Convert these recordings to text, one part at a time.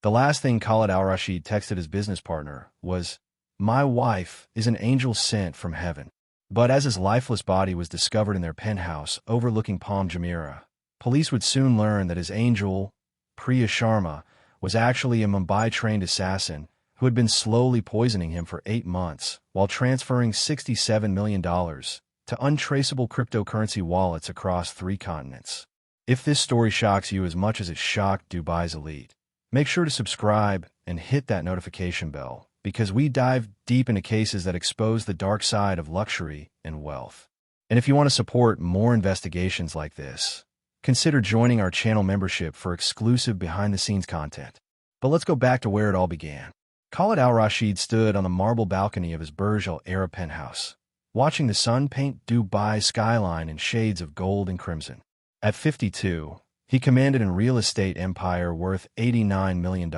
The last thing Khalid al-Rashid texted his business partner was, "My wife is an angel sent from heaven." But as his lifeless body was discovered in their penthouse overlooking Palm Jumeirah, police would soon learn that his angel, Priya Sharma, was actually a Mumbai-trained assassin who had been slowly poisoning him for 8 months while transferring $67 million to untraceable cryptocurrency wallets across 3 continents. If this story shocks you as much as it shocked Dubai's elite, make sure to subscribe and hit that notification bell, because we dive deep into cases that expose the dark side of luxury and wealth. And if you want to support more investigations like this, consider joining our channel membership for exclusive behind-the-scenes content. But let's go back to where it all began. Khalid al-Rashid stood on the marble balcony of his Burj Al Arab penthouse, watching the sun paint Dubai's skyline in shades of gold and crimson. At 52, he commanded a real estate empire worth $89 million.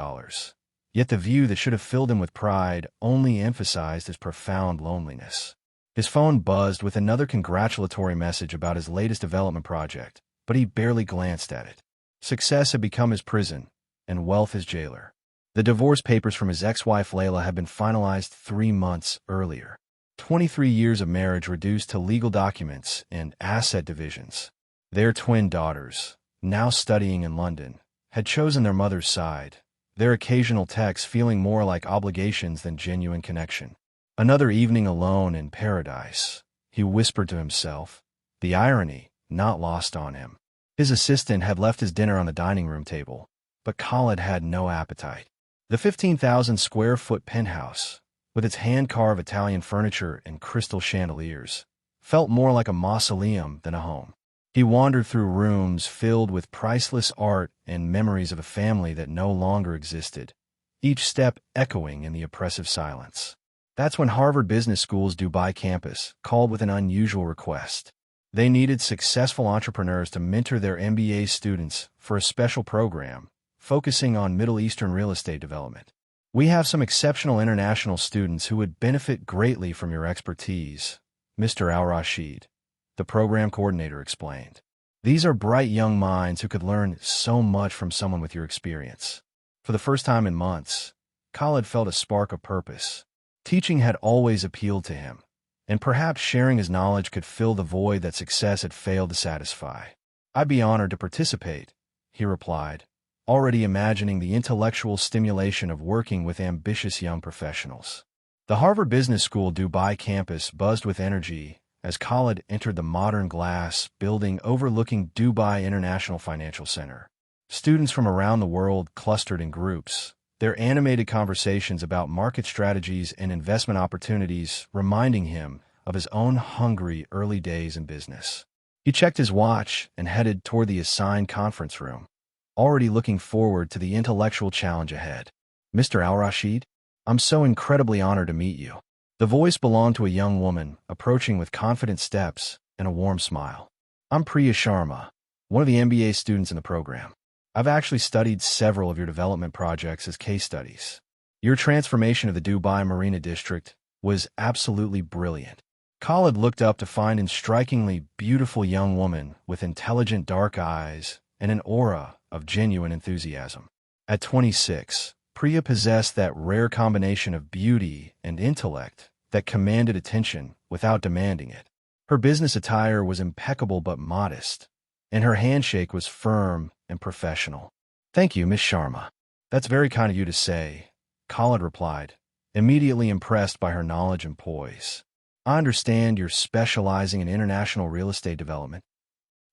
Yet the view that should have filled him with pride only emphasized his profound loneliness. His phone buzzed with another congratulatory message about his latest development project, but he barely glanced at it. Success had become his prison, and wealth his jailer. The divorce papers from his ex-wife Layla had been finalized 3 months earlier. 23 years of marriage reduced to legal documents and asset divisions. Their twin daughters, now studying in London, had chosen their mother's side, their occasional texts feeling more like obligations than genuine connection. Another evening alone in paradise, he whispered to himself, the irony not lost on him. His assistant had left his dinner on the dining room table, but Khalid had no appetite. The 15,000-square-foot penthouse, with its hand-carved Italian furniture and crystal chandeliers, felt more like a mausoleum than a home. He wandered through rooms filled with priceless art and memories of a family that no longer existed, each step echoing in the oppressive silence. That's when Harvard Business School's Dubai campus called with an unusual request. They needed successful entrepreneurs to mentor their MBA students for a special program focusing on Middle Eastern real estate development. "We have some exceptional international students who would benefit greatly from your expertise, Mr. Al-Rashid," the program coordinator explained. "These are bright young minds who could learn so much from someone with your experience." For the first time in months, Khalid felt a spark of purpose. Teaching had always appealed to him, and perhaps sharing his knowledge could fill the void that success had failed to satisfy. "I'd be honored to participate," he replied, already imagining the intellectual stimulation of working with ambitious young professionals. The Harvard Business School Dubai campus buzzed with energy as Khalid entered the modern glass building overlooking Dubai International Financial Center. Students from around the world clustered in groups, their animated conversations about market strategies and investment opportunities reminding him of his own hungry early days in business. He checked his watch and headed toward the assigned conference room, already looking forward to the intellectual challenge ahead. "Mr. Al-Rashid, I'm so incredibly honored to meet you." The voice belonged to a young woman, approaching with confident steps and a warm smile. "I'm Priya Sharma, one of the MBA students in the program. I've actually studied several of your development projects as case studies. Your transformation of the Dubai Marina District was absolutely brilliant." Khalid looked up to find a strikingly beautiful young woman with intelligent dark eyes and an aura of genuine enthusiasm. At 26, Priya possessed that rare combination of beauty and intellect that commanded attention without demanding it. Her business attire was impeccable but modest, and her handshake was firm and professional. "Thank you, Miss Sharma. That's very kind of you to say," Khalid replied, immediately impressed by her knowledge and poise. "I understand you're specializing in international real estate development."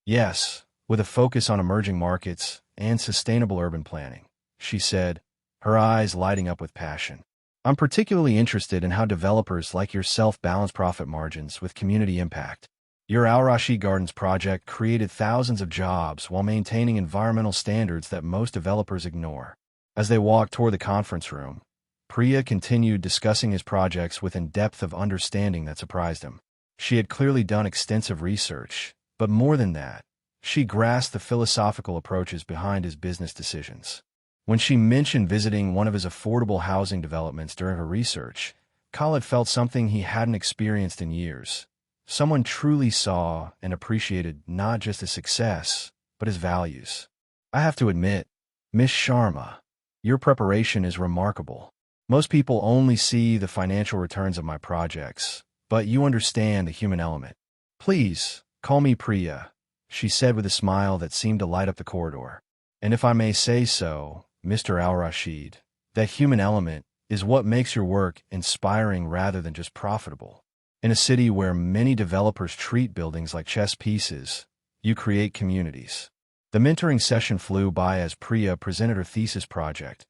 "Yes, with a focus on emerging markets and sustainable urban planning," she said, her eyes lighting up with passion. "I'm particularly interested in how developers like yourself balance profit margins with community impact. Your Al-Rashid Gardens project created thousands of jobs while maintaining environmental standards that most developers ignore." As they walked toward the conference room, Priya continued discussing his projects with a depth of understanding that surprised him. She had clearly done extensive research, but more than that, she grasped the philosophical approaches behind his business decisions. When she mentioned visiting one of his affordable housing developments during her research, Khalid felt something he hadn't experienced in years. Someone truly saw and appreciated not just his success, but his values. "I have to admit, Miss Sharma, Your preparation is remarkable. Most people only see the financial returns of my projects, but you understand the human element. Please, call me Priya, she said with a smile that seemed to light up the corridor. And if I may say so, Mr. Al-Rashid, that human element is what makes your work inspiring rather than just profitable. In a city where many developers treat buildings like chess pieces, you create communities. The mentoring session flew by as Priya presented her thesis project,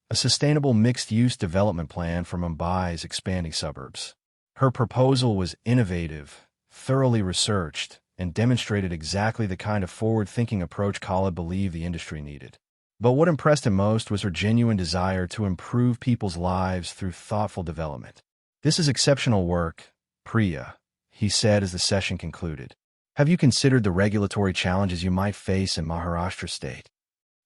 a sustainable mixed-use development plan for Mumbai's expanding suburbs. Her proposal was innovative, thoroughly researched, and demonstrated exactly the kind of forward-thinking approach Khalid believed the industry needed. But what impressed him most was her genuine desire to improve people's lives through thoughtful development. This is exceptional work, Priya, he said as the session concluded. Have you considered the regulatory challenges you might face in Maharashtra state?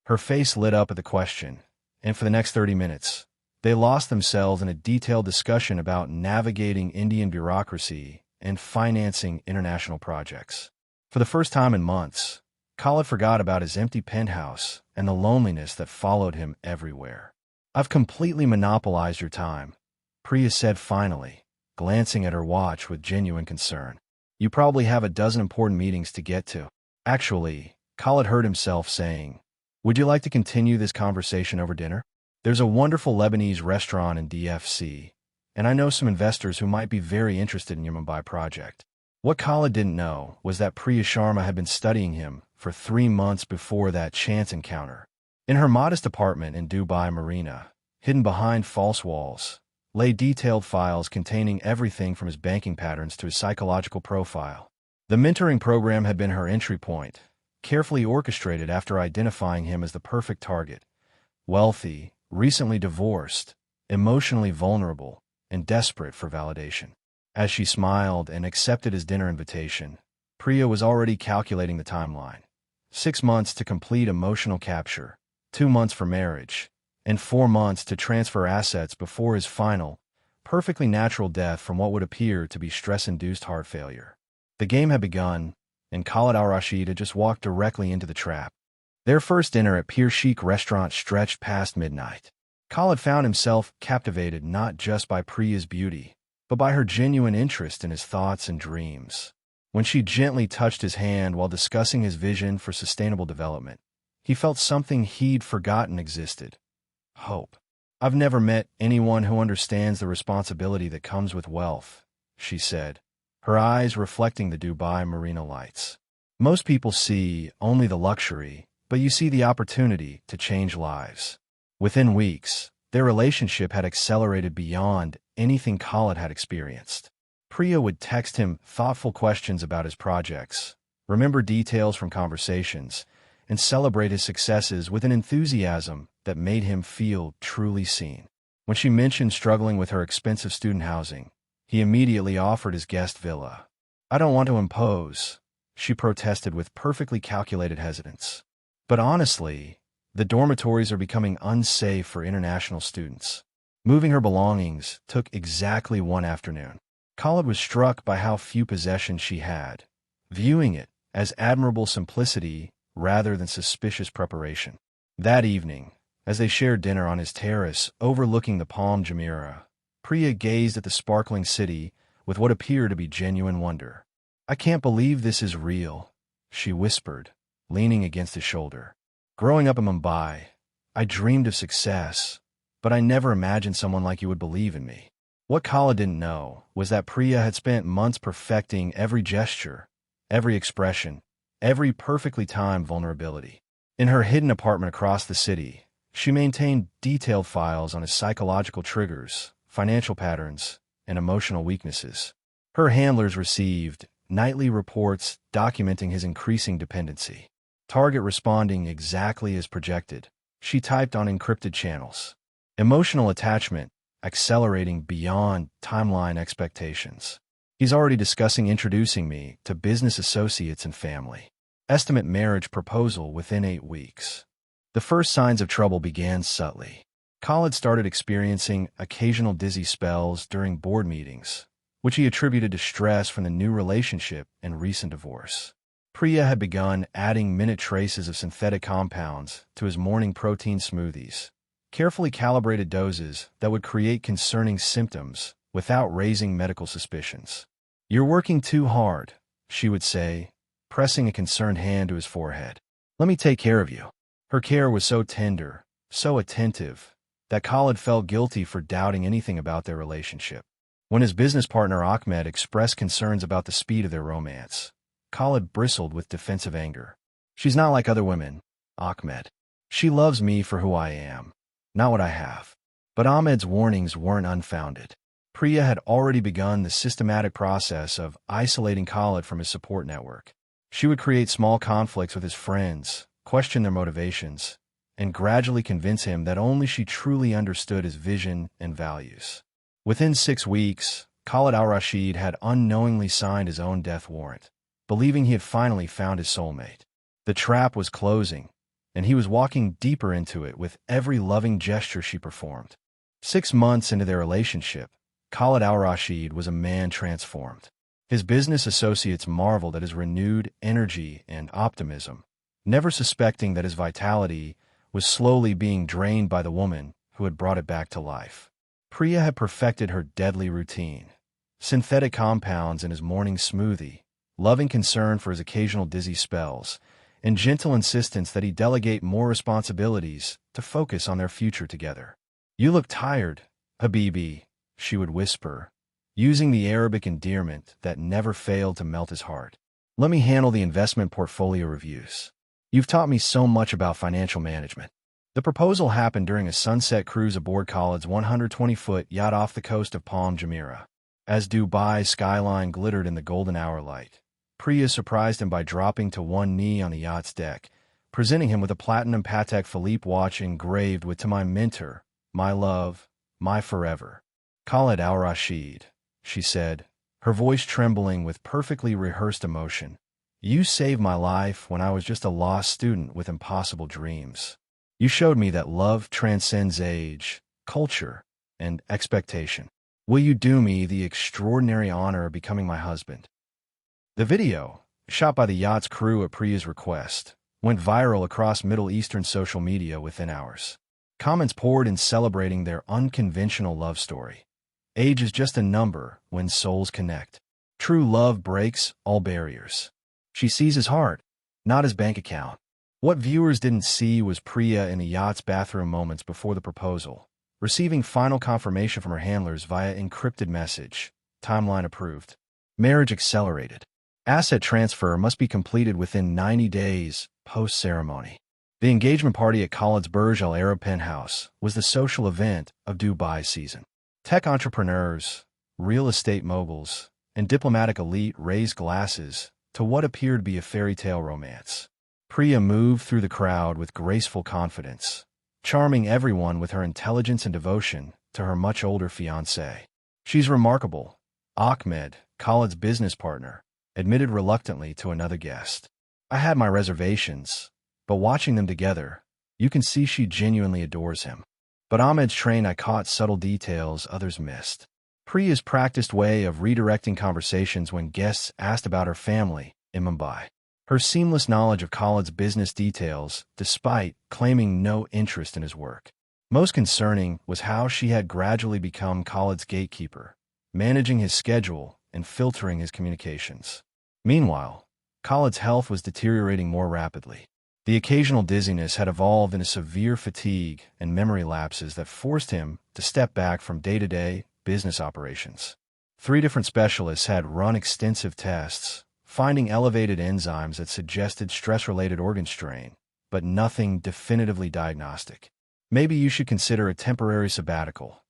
Her face lit up at the question, and for the next 30 minutes, they lost themselves in a detailed discussion about navigating Indian bureaucracy and financing international projects. For the first time in months, Khalid forgot about his empty penthouse and the loneliness that followed him everywhere. I've completely monopolized your time, Priya said finally, glancing at her watch with genuine concern. You probably have a dozen important meetings to get to. Actually, Khalid heard himself saying, would you like to continue this conversation over dinner? There's a wonderful Lebanese restaurant in DFC, and I know some investors who might be very interested in your Mumbai project. What Khalid didn't know was that Priya Sharma had been studying him for 3 months before that chance encounter. In her modest apartment in Dubai Marina, hidden behind false walls, lay detailed files containing everything from his banking patterns to his psychological profile. The mentoring program had been her entry point, carefully orchestrated after identifying him as the perfect target: wealthy, recently divorced, emotionally vulnerable, and desperate for validation. As she smiled and accepted his dinner invitation, Priya was already calculating the timeline. 6 months to complete emotional capture, 2 months for marriage, and 4 months to transfer assets before his final, perfectly natural death from what would appear to be stress-induced heart failure. The game had begun, and Khalid Al-Rashid had just walked directly into the trap. Their first dinner at Pier Chic restaurant stretched past midnight. Khalid found himself captivated not just by Priya's beauty, but by her genuine interest in his thoughts and dreams. When she gently touched his hand while discussing his vision for sustainable development, he felt something he'd forgotten existed: hope. I've never met anyone who understands the responsibility that comes with wealth, she said, her eyes reflecting the Dubai Marina lights. Most people see only the luxury, but you see the opportunity to change lives. Within weeks, their relationship had accelerated beyond anything Khalid had experienced. Priya would text him thoughtful questions about his projects, remember details from conversations, and celebrate his successes with an enthusiasm that made him feel truly seen. When she mentioned struggling with her expensive student housing, he immediately offered his guest villa. I don't want to impose, she protested with perfectly calculated hesitance. But honestly, the dormitories are becoming unsafe for international students. Moving her belongings took exactly 1 afternoon. Khalid was struck by how few possessions she had, viewing it as admirable simplicity rather than suspicious preparation. That evening, as they shared dinner on his terrace overlooking the Palm Jumeirah, Priya gazed at the sparkling city with what appeared to be genuine wonder. I can't believe this is real, she whispered, leaning against his shoulder. Growing up in Mumbai, I dreamed of success, but I never imagined someone like you would believe in me. What Khalid didn't know was that Priya had spent months perfecting every gesture, every expression, every perfectly timed vulnerability. In her hidden apartment across the city, she maintained detailed files on his psychological triggers, financial patterns, and emotional weaknesses. Her handlers received nightly reports documenting his increasing dependency. Target responding exactly as projected, she typed on encrypted channels. Emotional attachment accelerating beyond timeline expectations. He's already discussing introducing me to business associates and family. Estimate marriage proposal within 8 weeks. The first signs of trouble began subtly. Khalid started experiencing occasional dizzy spells during board meetings, which he attributed to stress from the new relationship and recent divorce. Priya had begun adding minute traces of synthetic compounds to his morning protein smoothies, carefully calibrated doses that would create concerning symptoms without raising medical suspicions. "You're working too hard," she would say, pressing a concerned hand to his forehead. "Let me take care of you." Her care was so tender, so attentive, that Khalid felt guilty for doubting anything about their relationship. When his business partner Ahmed expressed concerns about the speed of their romance, Khalid bristled with defensive anger. "She's not like other women, Ahmed. She loves me for who I am, not what I have." But Ahmed's warnings weren't unfounded. Priya had already begun the systematic process of isolating Khalid from his support network. She would create small conflicts with his friends, question their motivations, and gradually convince him that only she truly understood his vision and values. Within 6 weeks, Khalid al-Rashid had unknowingly signed his own death warrant, believing he had finally found his soulmate. The trap was closing, and he was walking deeper into it with every loving gesture she performed. 6 months into their relationship, Khalid al-Rashid was a man transformed. His business associates marveled at his renewed energy and optimism, never suspecting that his vitality was slowly being drained by the woman who had brought it back to life. Priya had perfected her deadly routine: synthetic compounds in his morning smoothie, loving concern for his occasional dizzy spells, and gentle insistence that he delegate more responsibilities to focus on their future together. "You look tired, Habibi," she would whisper, using the Arabic endearment that never failed to melt his heart. "Let me handle the investment portfolio reviews. You've taught me so much about financial management." The proposal happened during a sunset cruise aboard Khalid's 120-foot yacht off the coast of Palm Jumeirah. As Dubai's skyline glittered in the golden hour light, Priya surprised him by dropping to one knee on the yacht's deck, presenting him with a platinum Patek Philippe watch engraved with "To my mentor, my love, my forever, Khalid al-Rashid," she said, her voice trembling with perfectly rehearsed emotion. "You saved my life when I was just a lost student with impossible dreams. You showed me that love transcends age, culture, and expectation. Will you do me the extraordinary honor of becoming my husband?" The video, shot by the yacht's crew at Priya's request, went viral across Middle Eastern social media within hours. Comments poured in celebrating their unconventional love story. Age is just a number when souls connect. True love breaks all barriers. She sees his heart, not his bank account. What viewers didn't see was Priya in the yacht's bathroom moments before the proposal, receiving final confirmation from her handlers via encrypted message. Timeline approved. Marriage accelerated. Asset transfer must be completed within 90 days post-ceremony. The engagement party at Khalid's Burj Al Arab penthouse was the social event of Dubai season. Tech entrepreneurs, real estate moguls, and diplomatic elite raised glasses to what appeared to be a fairy tale romance. Priya moved through the crowd with graceful confidence, charming everyone with her intelligence and devotion to her much older fiancé. "She's remarkable," Ahmed, Khalid's business partner, admitted reluctantly to another guest. "I had my reservations, but watching them together, you can see she genuinely adores him." But Ahmed's trained eye caught subtle details others missed. Priya's practiced way of redirecting conversations when guests asked about her family in Mumbai. Her seamless knowledge of Khalid's business details, despite claiming no interest in his work. Most concerning was how she had gradually become Khalid's gatekeeper, managing his schedule and filtering his communications. Meanwhile, Khalid's health was deteriorating more rapidly. The occasional dizziness had evolved into severe fatigue and memory lapses that forced him to step back from day-to-day business operations. 3 different specialists had run extensive tests, finding elevated enzymes that suggested stress-related organ strain, but nothing definitively diagnostic. "Maybe you should consider a temporary sabbatical,"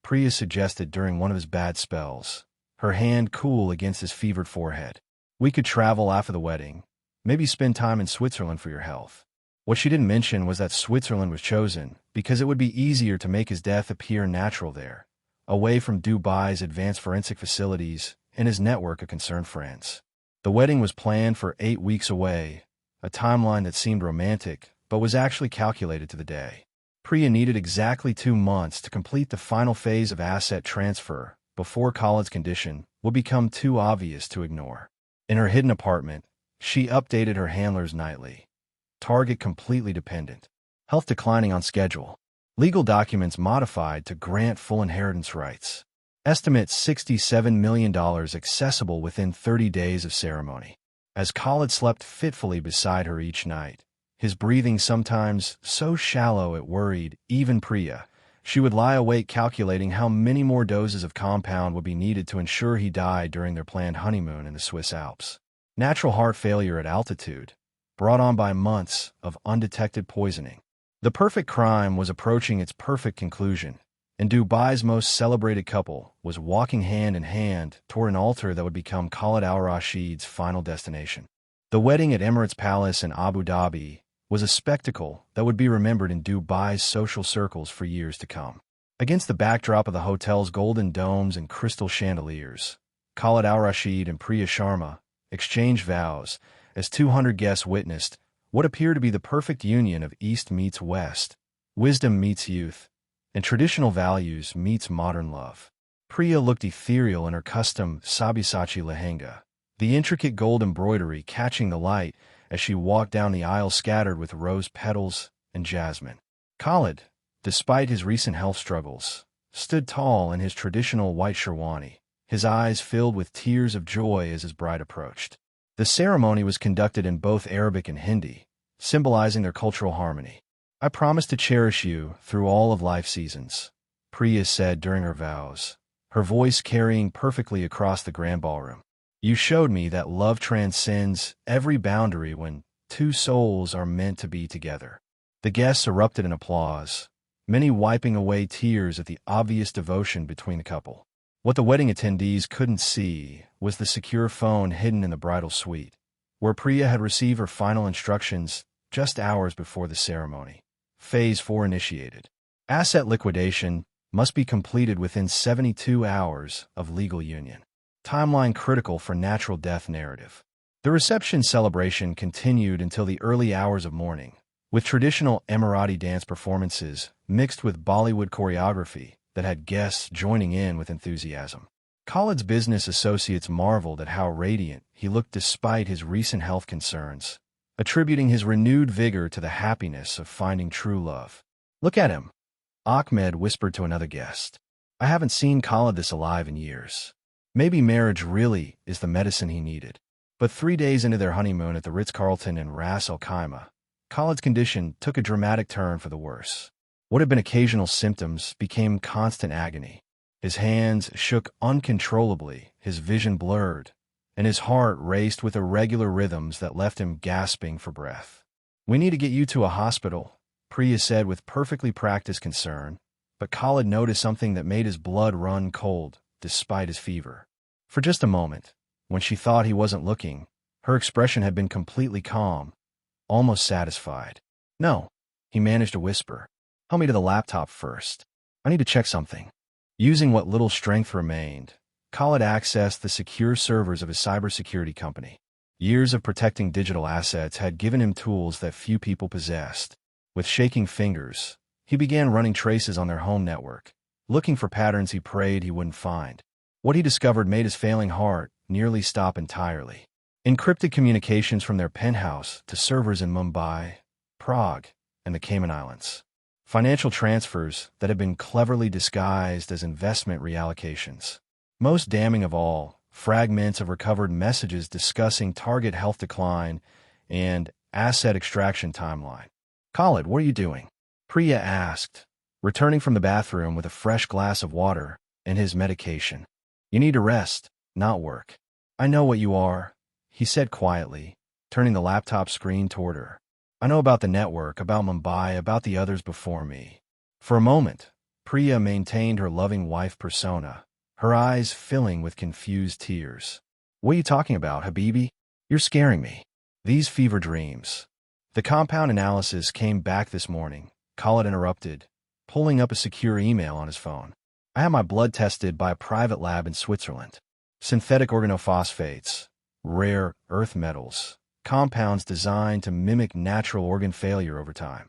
Priya suggested during one of his bad spells, her hand cool against his fevered forehead. "We could travel after the wedding, maybe spend time in Switzerland for your health." What she didn't mention was that Switzerland was chosen because it would be easier to make his death appear natural there, away from Dubai's advanced forensic facilities and his network of concerned friends. The wedding was planned for 8 weeks away, a timeline that seemed romantic, but was actually calculated to the day. Priya needed exactly 2 months to complete the final phase of asset transfer before Khalid's condition would become too obvious to ignore. In her hidden apartment, she updated her handlers nightly. Target completely dependent. Health declining on schedule. Legal documents modified to grant full inheritance rights. Estimate $67 million accessible within 30 days of ceremony. As Khalid slept fitfully beside her each night, his breathing sometimes so shallow it worried even Priya. She would lie awake calculating how many more doses of compound would be needed to ensure he died during their planned honeymoon in the Swiss Alps. Natural heart failure at altitude, brought on by months of undetected poisoning. The perfect crime was approaching its perfect conclusion, and Dubai's most celebrated couple was walking hand in hand toward an altar that would become Khalid al-Rashid's final destination. The wedding at Emirates Palace in Abu Dhabi was a spectacle that would be remembered in Dubai's social circles for years to come. Against the backdrop of the hotel's golden domes and crystal chandeliers, Khalid al-Rashid and Priya Sharma exchanged vows as 200 guests witnessed what appeared to be the perfect union of East meets West, wisdom meets youth, and traditional values meets modern love. Priya looked ethereal in her custom Sabyasachi lehenga, the intricate gold embroidery catching the light as she walked down the aisle scattered with rose petals and jasmine. Khalid, despite his recent health struggles, stood tall in his traditional white sherwani, his eyes filled with tears of joy as his bride approached. The ceremony was conducted in both Arabic and Hindi, symbolizing their cultural harmony. "I promise to cherish you through all of life's seasons," Priya said during her vows, her voice carrying perfectly across the grand ballroom. "You showed me that love transcends every boundary when two souls are meant to be together." The guests erupted in applause, many wiping away tears at the obvious devotion between the couple. What the wedding attendees couldn't see was the secure phone hidden in the bridal suite, where Priya had received her final instructions just hours before the ceremony. Phase 4 initiated. Asset liquidation must be completed within 72 hours of legal union. Timeline critical for natural death narrative. The reception celebration continued until the early hours of morning, with traditional Emirati dance performances mixed with Bollywood choreography that had guests joining in with enthusiasm. Khalid's business associates marveled at how radiant he looked despite his recent health concerns, attributing his renewed vigor to the happiness of finding true love. "Look at him," Ahmed whispered to another guest. "I haven't seen Khalid this alive in years. Maybe marriage really is the medicine he needed." But 3 days into their honeymoon at the Ritz-Carlton in Ras Al Khaimah, Khalid's condition took a dramatic turn for the worse. What had been occasional symptoms became constant agony. His hands shook uncontrollably, his vision blurred, and his heart raced with irregular rhythms that left him gasping for breath. "We need to get you to a hospital," Priya said with perfectly practiced concern, but Khalid noticed something that made his blood run cold despite his fever. For just a moment, when she thought he wasn't looking, her expression had been completely calm, almost satisfied. "No," he managed to whisper. "Help me to the laptop first. I need to check something." Using what little strength remained, Khalid accessed the secure servers of his cybersecurity company. Years of protecting digital assets had given him tools that few people possessed. With shaking fingers, he began running traces on their home network, looking for patterns he prayed he wouldn't find. What he discovered made his failing heart nearly stop entirely. Encrypted communications from their penthouse to servers in Mumbai, Prague, and the Cayman Islands. Financial transfers that had been cleverly disguised as investment reallocations. Most damning of all, fragments of recovered messages discussing target health decline and asset extraction timeline. "Khalid, what are you doing?" Priya asked, returning from the bathroom with a fresh glass of water and his medication. "You need to rest, not work." "I know what you are," he said quietly, turning the laptop screen toward her. "I know about the network, about Mumbai, about the others before me." For a moment, Priya maintained her loving wife persona, her eyes filling with confused tears. "What are you talking about, Habibi? You're scaring me." "These fever dreams." "The compound analysis came back this morning," Khalid interrupted, pulling up a secure email on his phone. "I had my blood tested by a private lab in Switzerland. Synthetic organophosphates, rare earth metals, compounds designed to mimic natural organ failure over time.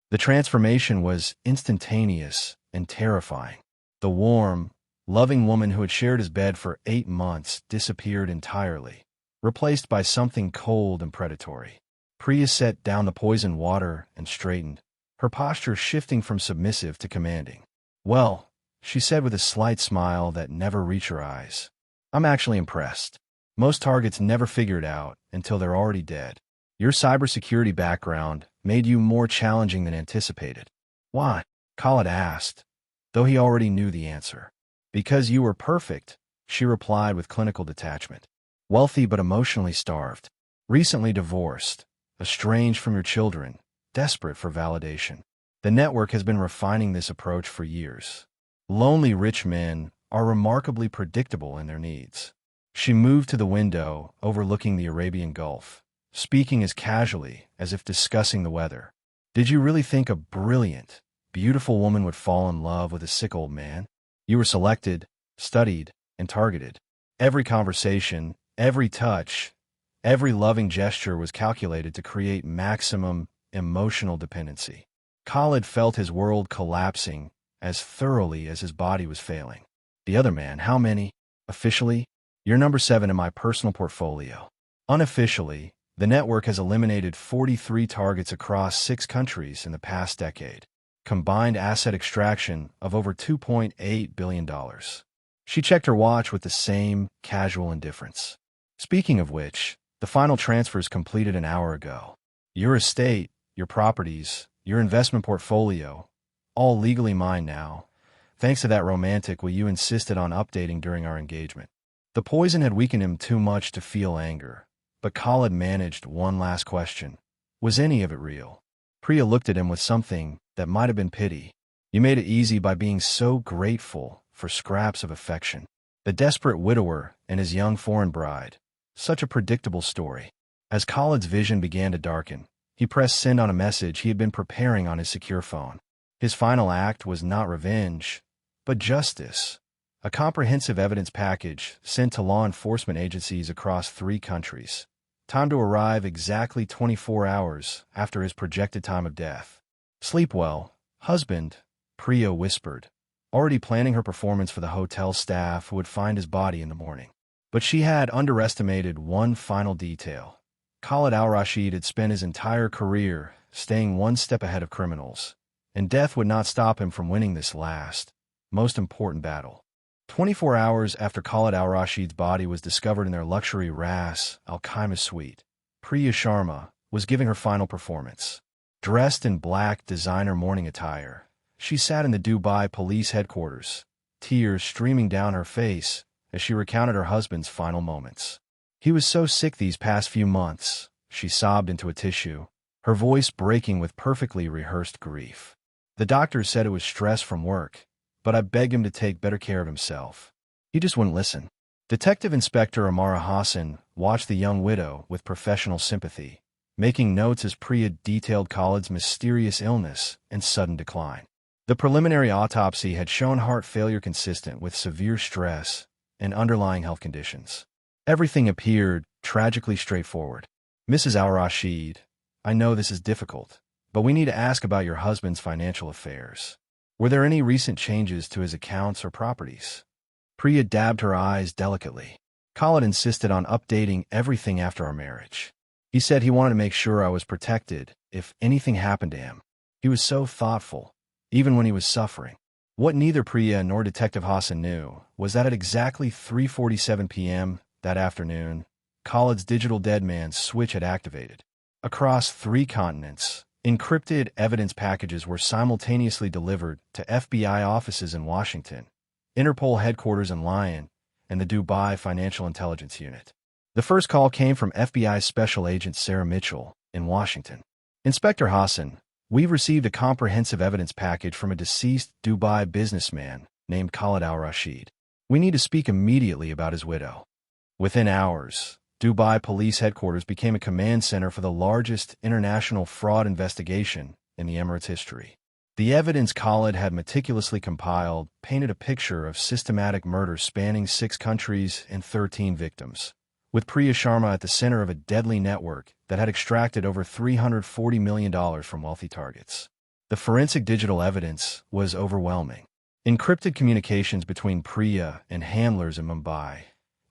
The transformation was instantaneous and terrifying. The warm, loving woman who had shared his bed for 8 months disappeared entirely, replaced by something cold and predatory." Priya set down the poisoned water and straightened, her posture shifting from submissive to commanding. "Well," she said with a slight smile that never reached her eyes, "I'm actually impressed. Most targets never figure it out until they're already dead. Your cybersecurity background made you more challenging than anticipated." "Why?" Khalid asked, though he already knew the answer. "Because you were perfect," she replied with clinical detachment. "Wealthy but emotionally starved. Recently divorced. Estranged from your children. Desperate for validation. The network has been refining this approach for years. Lonely rich men are remarkably predictable in their needs." She moved to the window overlooking the Arabian Gulf, speaking as casually as if discussing the weather. "Did you really think a brilliant, beautiful woman would fall in love with a sick old man? You were selected, studied, and targeted. Every conversation, every touch, every loving gesture was calculated to create maximum emotional dependency." Khalid felt his world collapsing as thoroughly as his body was failing. "The other man, how many? Officially, you're number 7 in my personal portfolio. Unofficially, the network has eliminated 43 targets across 6 countries in the past decade. Combined asset extraction of over $2.8 billion. She checked her watch with the same casual indifference. "Speaking of which, the final transfers completed an hour ago. Your estate, your properties, your investment portfolio, all legally mine now, thanks to that romantic will you insisted on updating during our engagement." The poison had weakened him too much to feel anger, but Khalid managed one last question. Was any of it real? Priya looked at him with something that might have been pity. "You made it easy by being so grateful for scraps of affection." The desperate widower and his young foreign bride. Such a predictable story. As Khalid's vision began to darken, he pressed send on a message he had been preparing on his secure phone. His final act was not revenge, but justice. A comprehensive evidence package sent to law enforcement agencies across 3 countries. Time to arrive exactly 24 hours after his projected time of death. "Sleep well, husband," Priya whispered, already planning her performance for the hotel staff who would find his body in the morning. But she had underestimated one final detail. Khalid al-Rashid had spent his entire career staying one step ahead of criminals, and death would not stop him from winning this last, most important battle. 24 hours after Khalid al-Rashid's body was discovered in their luxury Ras Al Khaimah suite, Priya Sharma was giving her final performance. Dressed in black designer morning attire, she sat in the Dubai police headquarters, tears streaming down her face as she recounted her husband's final moments. "He was so sick these past few months," she sobbed into a tissue, her voice breaking with perfectly rehearsed grief. "The doctors said it was stress from work, but I begged him to take better care of himself. He just wouldn't listen." Detective Inspector Amara Hassan watched the young widow with professional sympathy, making notes as Priya detailed Khalid's mysterious illness and sudden decline. The preliminary autopsy had shown heart failure consistent with severe stress and underlying health conditions. Everything appeared tragically straightforward. "Mrs. al-Rashid, I know this is difficult, but we need to ask about your husband's financial affairs. Were there any recent changes to his accounts or properties?" Priya dabbed her eyes delicately. "Khalid insisted on updating everything after our marriage. He said he wanted to make sure I was protected if anything happened to him. He was so thoughtful, even when he was suffering." What neither Priya nor Detective Hassan knew was that at exactly 3:47 p.m. that afternoon, Khalid's digital dead man switch had activated. Across 3 continents, encrypted evidence packages were simultaneously delivered to FBI offices in Washington, Interpol headquarters in Lyon, and the Dubai Financial Intelligence Unit. The first call came from FBI Special Agent Sarah Mitchell in Washington. "Inspector Hassan, we've received a comprehensive evidence package from a deceased Dubai businessman named Khalid al-Rashid. We need to speak immediately about his widow." Within hours, Dubai Police Headquarters became a command center for the largest international fraud investigation in the Emirates' history. The evidence Khalid had meticulously compiled painted a picture of systematic murder spanning 6 countries and 13 victims, with Priya Sharma at the center of a deadly network that had extracted over $340 million from wealthy targets. The forensic digital evidence was overwhelming. Encrypted communications between Priya and handlers in Mumbai,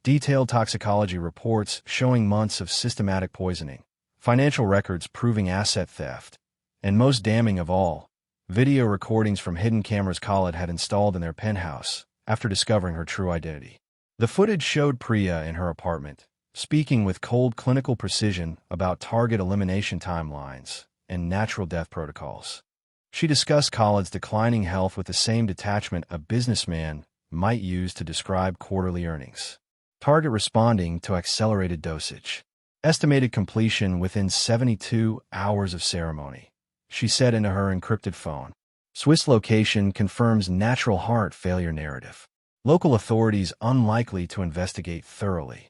detailed toxicology reports showing months of systematic poisoning, financial records proving asset theft, And most damning of all, video recordings from hidden cameras Khalid had installed in their penthouse after discovering her true identity. The footage showed Priya in her apartment, speaking with cold clinical precision about target elimination timelines and natural death protocols. She discussed Khalid's declining health with the same detachment a businessman might use to describe quarterly earnings. Target responding to accelerated dosage. Estimated completion within 72 hours of ceremony, she said into her encrypted phone. Swiss location confirms natural heart failure narrative. Local authorities unlikely to investigate thoroughly.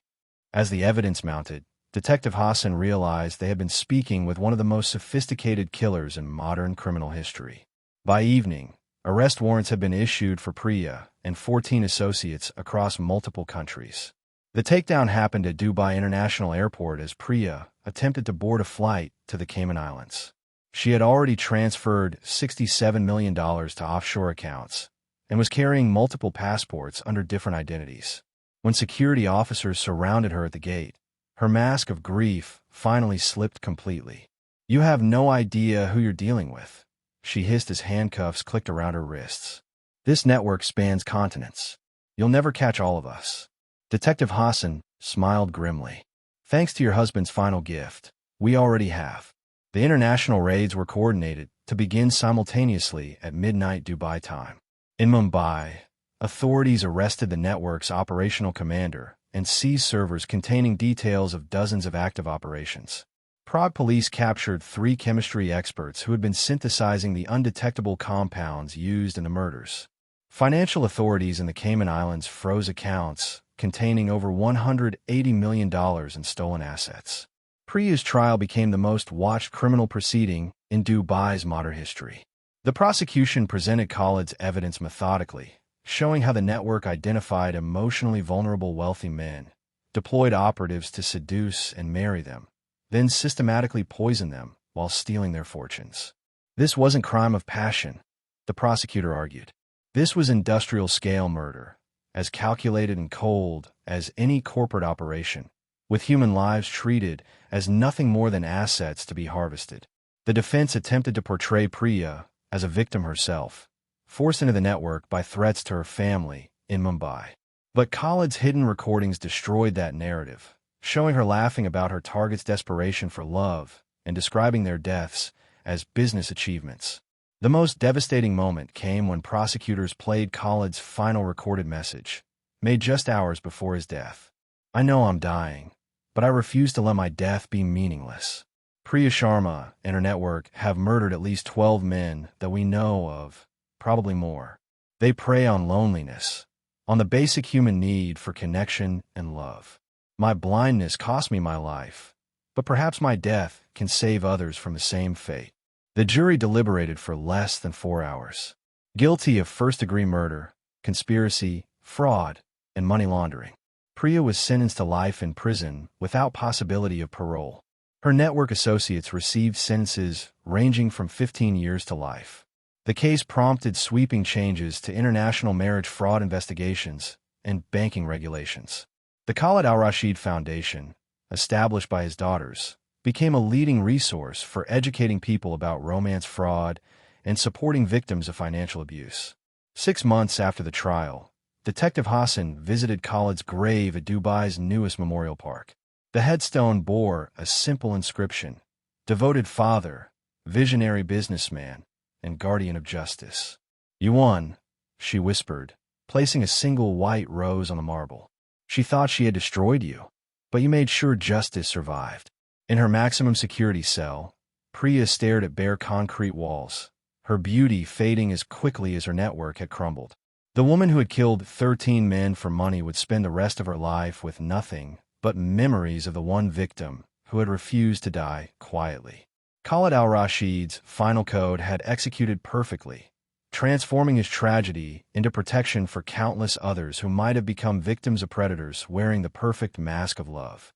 As the evidence mounted, Detective Hassan realized they had been speaking with one of the most sophisticated killers in modern criminal history. By evening, arrest warrants had been issued for Priya and 14 associates across multiple countries. The takedown happened at Dubai International Airport as Priya attempted to board a flight to the Cayman Islands. She had already transferred $67 million to offshore accounts and was carrying multiple passports under different identities. When security officers surrounded her at the gate, her mask of grief finally slipped completely. "You have no idea who you're dealing with," she hissed as handcuffs clicked around her wrists. "This network spans continents. You'll never catch all of us." Detective Hassan smiled grimly. "Thanks to your husband's final gift, we already have." The international raids were coordinated to begin simultaneously at midnight Dubai time. In Mumbai, authorities arrested the network's operational commander and seized servers containing details of dozens of active operations. Prague police captured 3 chemistry experts who had been synthesizing the undetectable compounds used in the murders. Financial authorities in the Cayman Islands froze accounts containing over $180 million in stolen assets. Priya's trial became the most watched criminal proceeding in Dubai's modern history. The prosecution presented Khalid's evidence methodically, showing how the network identified emotionally vulnerable wealthy men, deployed operatives to seduce and marry them, then systematically poisoned them while stealing their fortunes. This wasn't crime of passion, the prosecutor argued. This was industrial-scale murder, as calculated and cold as any corporate operation, with human lives treated as nothing more than assets to be harvested. The defense attempted to portray Priya as a victim herself, forced into the network by threats to her family in Mumbai. But Khalid's hidden recordings destroyed that narrative, showing her laughing about her target's desperation for love and describing their deaths as business achievements. The most devastating moment came when prosecutors played Khalid's final recorded message, made just hours before his death. "I know I'm dying, but I refuse to let my death be meaningless. Priya Sharma and her network have murdered at least 12 men that we know of, probably more. They prey on loneliness, on the basic human need for connection and love. My blindness cost me my life, but perhaps my death can save others from the same fate." The jury deliberated for less than 4 hours. Guilty of first-degree murder, conspiracy, fraud, and money laundering, Priya was sentenced to life in prison without possibility of parole. Her network associates received sentences ranging from 15 years to life. The case prompted sweeping changes to international marriage fraud investigations and banking regulations. The Khalid Al-Rashid Foundation, established by his daughters, became a leading resource for educating people about romance fraud and supporting victims of financial abuse. 6 months after the trial, Detective Hassan visited Khalid's grave at Dubai's newest memorial park. The headstone bore a simple inscription: "Devoted father, visionary businessman, and guardian of justice." "You won," she whispered, placing a single white rose on the marble. "She thought she had destroyed you, but you made sure justice survived." In her maximum security cell, Priya stared at bare concrete walls, her beauty fading as quickly as her network had crumbled. The woman who had killed 13 men for money would spend the rest of her life with nothing but memories of the one victim who had refused to die quietly. Khalid al-Rashid's final code had executed perfectly, transforming his tragedy into protection for countless others who might have become victims of predators wearing the perfect mask of love.